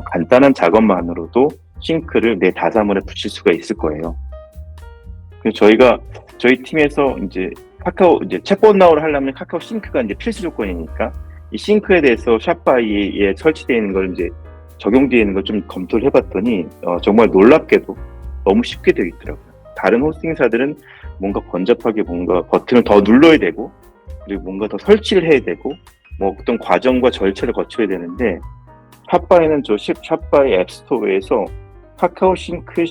간단한 작업만으로도 싱크를 내 다사물에 붙일 수가 있을 거예요. 그래서 저희 팀에서 이제 카카오 이제 챗봇 나우를 하려면 카카오 싱크가 이제 필수 조건이니까 이 싱크에 대해서 샵바이에 설치되어 있는 걸 이제 적용되어 있는 걸 좀 검토를 해봤더니 정말 놀랍게도 너무 쉽게 되어 있더라고요. 다른 호스팅사들은 뭔가 번잡하게 뭔가 버튼을 더 눌러야 되고, 그리고 뭔가 더 설치를 해야 되고, 뭐 어떤 과정과 절차를 거쳐야 되는데, 샵바이는 저 샵바이 앱스토어에서 카카오 싱크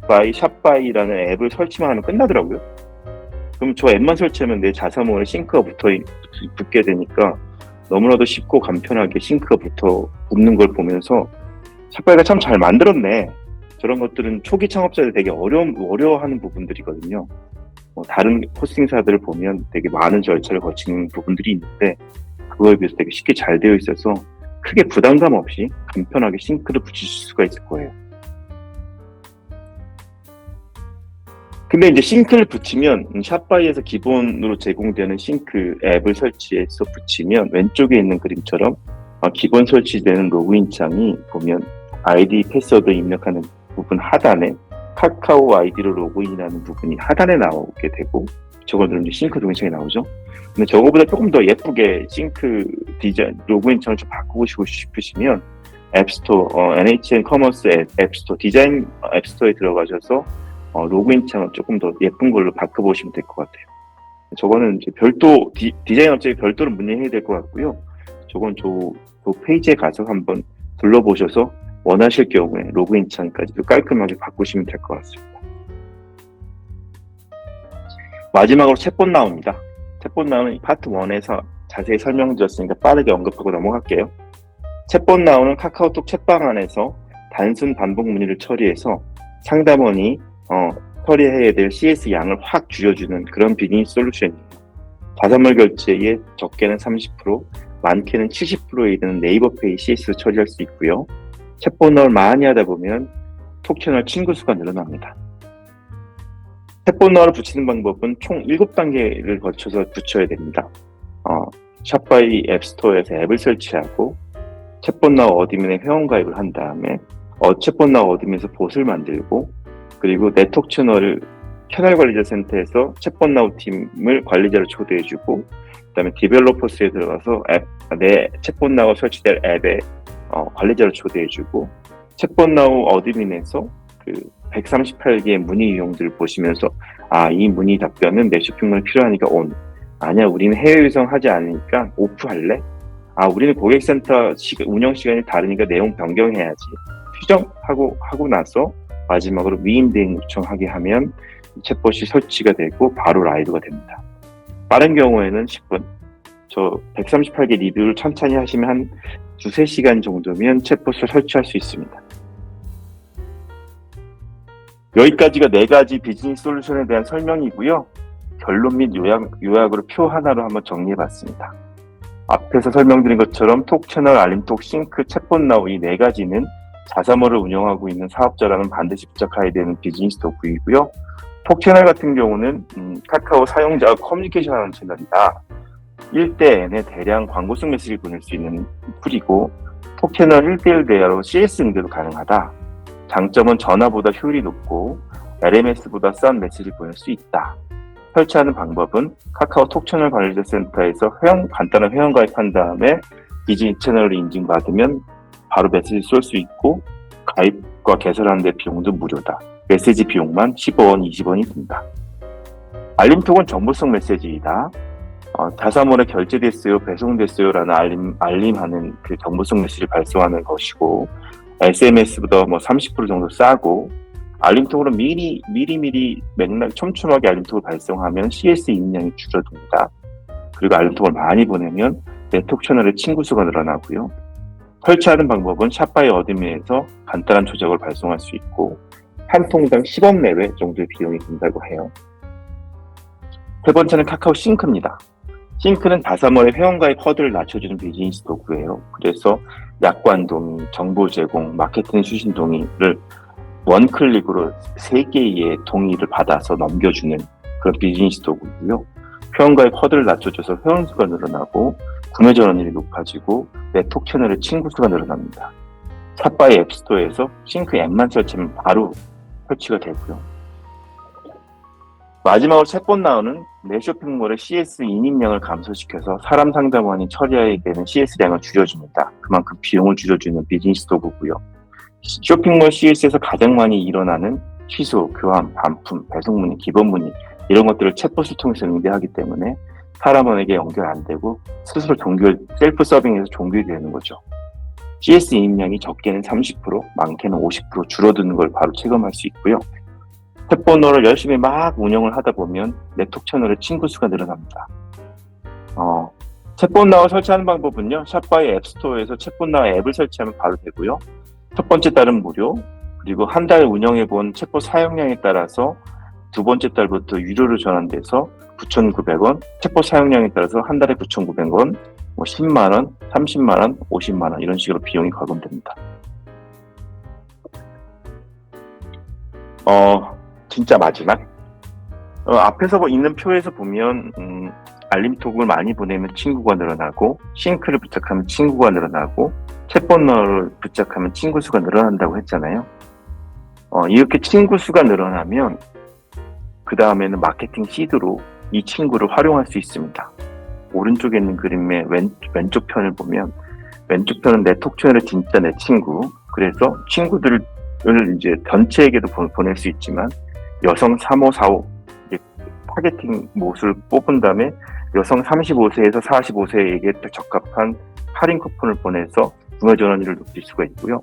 바이 샵바이라는 앱을 설치만 하면 끝나더라고요. 그럼 저 앱만 설치하면 내 자사모에 싱크가 붙게 되니까 너무나도 쉽고 간편하게 싱크가 붙는 걸 보면서 샵바이가 참 잘 만들었네. 저런 것들은 초기 창업자들 되게 어려워하는 부분들이거든요. 다른 호스팅사들을 보면 되게 많은 절차를 거치는 부분들이 있는데 그거에 비해서 되게 쉽게 잘 되어 있어서 크게 부담감 없이 간편하게 싱크를 붙이실 수가 있을 거예요. 근데 이제 싱크를 붙이면 샵바이에서 기본으로 제공되는 싱크 앱을 설치해서 붙이면 왼쪽에 있는 그림처럼 기본 설치되는 로그인 창이 보면 아이디 패스워드 입력하는 부분 하단에 카카오 아이디로 로그인하는 부분이 하단에 나오게 되고, 저걸 누르면 싱크 로그인창이 나오죠. 근데 저거보다 조금 더 예쁘게 싱크 디자인 로그인창을 좀 바꾸고 싶으시면 앱스토어 NHN 커머스 앱스토어 디자인 앱스토어에 들어가셔서 로그인창을 조금 더 예쁜 걸로 바꿔보시면 될 것 같아요. 저거는 이제 별도 디자인 업체에 별도로 문의해야 될 것 같고요. 저건 저 페이지에 가서 한번 둘러보셔서 원하실 경우에 로그인 창까지도 깔끔하게 바꾸시면 될 것 같습니다. 마지막으로 챗봇 나우입니다. 챗봇 나우는 파트 1에서 자세히 설명드렸으니까 빠르게 언급하고 넘어갈게요. 챗봇 나우는 카카오톡 챗방 안에서 단순 반복 문의를 처리해서 상담원이 처리해야 될 CS 양을 확 줄여주는 그런 비즈니스 솔루션이에요. 자사물 결제에 적게는 30%, 많게는 70%에 이르는 네이버페이 CS 처리할 수 있고요. 챗봇 나우를 많이 하다 보면 톡채널 친구 수가 늘어납니다. 챗봇 나우를 붙이는 방법은 총 7단계를 거쳐서 붙여야 됩니다. 샵바이 앱스토어에서 앱을 설치하고 챗봇 나우 어드민에 회원가입을 한 다음에 챗봇 나우 어드민에서 봇을 만들고, 그리고 내 톡채널을 채널 관리자 센터에서 챗봇 나우 팀을 관리자로 초대해주고, 그 다음에 디벨로퍼스에 들어가서 내 챗봇 나우 설치될 앱에 관리자를 초대해주고, 챗봇 나우 어드민에서 그 138개의 문의 유형들을 보시면서 이 문의 답변은 내 쇼핑몰에 필요하니까 온, 아니야 우리는 해외 유성하지 않으니까 오프 할래? 우리는 고객센터 운영 시간이 다르니까 내용 변경해야지. 수정하고 나서 마지막으로 위임 대행 요청하게 하면 챗봇이 설치가 되고 바로 라이브가 됩니다. 빠른 경우에는 10분, 저 138개 리뷰를 천천히 하시면 한 2-3시간 정도면 챗봇을 설치할 수 있습니다. 여기까지가 4가지 비즈니스 솔루션에 대한 설명이고요. 결론 및 요약으로 표 하나로 한번 정리해봤습니다. 앞에서 설명드린 것처럼 톡채널, 알림톡, 싱크, 챗봇 나우 이 4가지는 자사모를 운영하고 있는 사업자라면 반드시 부착해야 되는 비즈니스 도구이고요. 톡채널 같은 경우는 카카오 사용자와 커뮤니케이션하는 채널이다. 1대 N에 대량 광고성 메시지를 보낼 수 있는 툴이고, 톡채널 1대1 대화로 CS 응대도 가능하다. 장점은 전화보다 효율이 높고 LMS보다 싼 메시지를 보낼 수 있다. 설치하는 방법은 카카오톡 채널 관리자 센터에서 간단한 회원가입한 다음에 비즈니스 채널을 인증받으면 바로 메시지 쏠 수 있고 가입과 개설하는 데 비용도 무료다. 메시지 비용만 15원, 20원이 든다. 알림톡은 정보성 메시지이다. 자사몰에 결제됐어요, 배송됐어요라는 알림하는 그 정보성 메시지를 발송하는 것이고, SMS보다 30% 정도 싸고, 알림톡으로 미리 맥락 촘촘하게 알림톡을 발송하면 CS 입력이 줄어듭니다. 그리고 알림톡을 많이 보내면 네트워크 채널의 친구 수가 늘어나고요. 설치하는 방법은 샷바이 어드민에서 간단한 조작을 발송할 수 있고, 한 통당 10원 내외 정도의 비용이 든다고 해요. 세 번째는 카카오 싱크입니다. 싱크는 자사몰의 회원가입 허들을 낮춰주는 비즈니스 도구예요. 그래서 약관 동의, 정보 제공, 마케팅 수신 동의를 원클릭으로 3개의 동의를 받아서 넘겨주는 그런 비즈니스 도구고요. 회원가입 허들을 낮춰줘서 회원 수가 늘어나고 구매 전환율이 높아지고 네트워크 채널의 친구 수가 늘어납니다. 샷바이 앱스토어에서 싱크 앱만 설치하면 바로 설치가 되고요. 마지막으로 챗봇나우는 내 쇼핑몰의 CS 인입량을 감소시켜서 사람 상담원이 처리해야 되는 CS량을 줄여줍니다. 그만큼 비용을 줄여주는 비즈니스 도구고요. 쇼핑몰 CS에서 가장 많이 일어나는 취소, 교환, 반품, 배송 문의, 기본 문의 이런 것들을 챗봇을 통해서 응대하기 때문에 사람원에게 연결 안 되고 스스로 셀프 서빙에서 종결이 되는 거죠. CS 인입량이 적게는 30%, 많게는 50% 줄어드는 걸 바로 체감할 수 있고요. 챗봇너를 열심히 막 운영을 하다 보면 네트워크 채널의 친구 수가 늘어납니다. 챗봇나우 설치하는 방법은요. 샷바이 앱스토어에서 챗봇나우 앱을 설치하면 바로 되고요. 첫 번째 달은 무료, 그리고 한 달 운영해본 챗봇 사용량에 따라서 두 번째 달부터 유료로 전환돼서 9,900원, 챗봇 사용량에 따라서 한 달에 9,900원, 10만원, 30만원, 50만원 이런 식으로 비용이 가금됩니다. 진짜 마지막 앞에서 있는 표에서 보면 알림톡을 많이 보내면 친구가 늘어나고 싱크를 부착하면 친구가 늘어나고 챗봇너를 부착하면 친구 수가 늘어난다고 했잖아요. 이렇게 친구 수가 늘어나면 그 다음에는 마케팅 시드로 이 친구를 활용할 수 있습니다. 오른쪽에 있는 그림의 왼쪽 편을 보면 왼쪽 편은 네트워크 채널의 진짜 내 친구. 그래서 친구들을 이제 전체에게도 보낼 수 있지만 여성 3545 타겟팅 못을 뽑은 다음에 여성 35세에서 45세에게 적합한 할인 쿠폰을 보내서 구매 전환율을 높일 수가 있고요.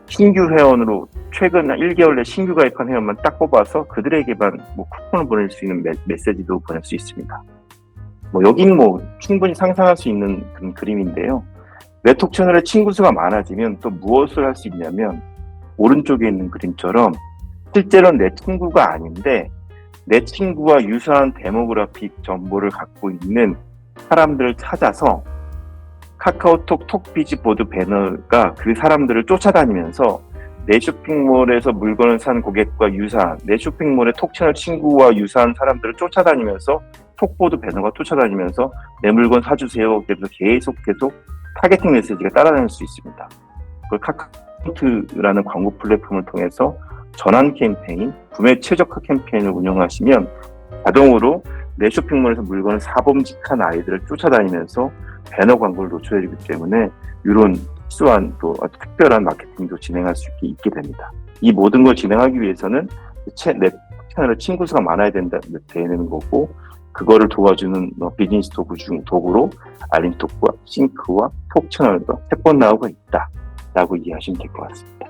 신규 회원으로 최근 1개월 내 신규 가입한 회원만 딱 뽑아서 그들에게만 쿠폰을 보낼 수 있는 메시지도 보낼 수 있습니다. 여기는 충분히 상상할 수 있는 그런 그림인데요. 네트워크 채널의 친구 수가 많아지면 또 무엇을 할 수 있냐면 오른쪽에 있는 그림처럼 실제로는 내 친구가 아닌데 내 친구와 유사한 데모그래픽 정보를 갖고 있는 사람들을 찾아서 카카오톡 톡비즈보드 배너가 그 사람들을 쫓아다니면서 내 쇼핑몰에서 물건을 산 고객과 유사한 내 쇼핑몰의 톡 채널 친구와 유사한 사람들을 쫓아다니면서 톡보드 배너가 쫓아다니면서 내 물건 사주세요. 그래서 계속 타겟팅 메시지가 따라다닐 수 있습니다. 그걸 카카오톡라는 광고 플랫폼을 통해서 전환 캠페인, 구매 최적화 캠페인을 운영하시면 자동으로 내 쇼핑몰에서 물건을 사봄직한 아이들을 쫓아다니면서 배너 광고를 노출해주기 때문에 이런 특수한 또 특별한 마케팅도 진행할 수 있게 됩니다. 이 모든 걸 진행하기 위해서는 내 채널에 친구 수가 많아야 되는 거고 그거를 도와주는 비즈니스 도구로 알림톡과 싱크와 톡 채널과 챗봇나우가 있다라고 이해하시면 될 것 같습니다.